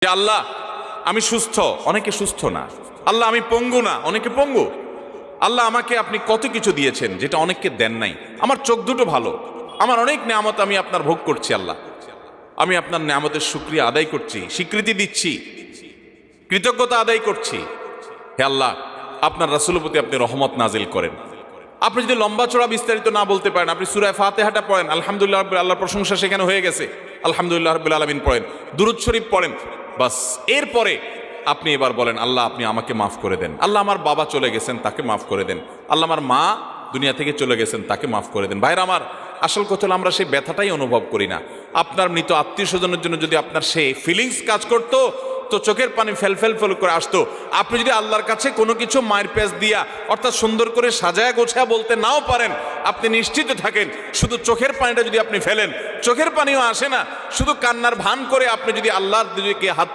যে আল্লাহ আমি সুস্থ, অনেকে সুস্থ না। আল্লাহ আমি পঙ্গু না, অনেকে পঙ্গু। আল্লাহ আমাকে আপনি কত কিছু দিয়েছেন যেটা অনেককে দেন নাই। আমার চোখ দুটো ভালো, আমার অনেক নেয়ামত আমি আপনার ভোগ করছি। আল্লাহ আমি আপনার নেয়ামতের শুকরিয়া আদায় করছি, স্বীকৃতি দিচ্ছি, কৃতজ্ঞতা আদায় করছি। হে আল্লাহ, আপনার রাসূলের প্রতি আপনি রহমত নাজিল করেন। আপনি যদি লম্বা চড়া বিস্তারিত না বলতে পারেন, আপনি সূরা ফাতিহাটা পড়েন, আলহামদুলিল্লাহ রাব্বিল, আল্লাহর প্রশংসা সেখানে হয়ে গেছে, আলহামদুলিল্লাহ রাব্বিল আলামিন পড়েন, দুরূদ শরীফ পড়েন, বাস। এরপরে আপনি এবার বলেন আল্লাহ আপনি আমাকে মাফ করে দেন। আল্লাহ আমার বাবা চলে গেছেন, তাকে মাফ করে দেন। আল্লাহ আমার মা দুনিয়া থেকে চলে গেছেন, তাকে মাফ করে দেন। ভাইরা আমার, আসল কথা হলো আমরা সেই ব্যথাটাই অনুভব করি না। আপনার মৃত আত্মীয় স্বজনের জন্য যদি আপনার সেই ফিলিংস কাজ করতো তো চোখের পানি ফেল ফেল ফেল করে আসতো। আপনি যদি আল্লাহর কাছে কোনো কিছু মায়ের পেঁচ দিয়া অর্থাৎ সুন্দর করে সাজায়া গোছায়া বলতে নাও পারেন, আপনি নিশ্চিত থাকেন শুধু চোখের পানিটা যদি আপনি ফেলেন, চোখের পানিও আসে না, শুধু কান্নার ভান করে আপনি যদি আল্লাহর দিকে হাত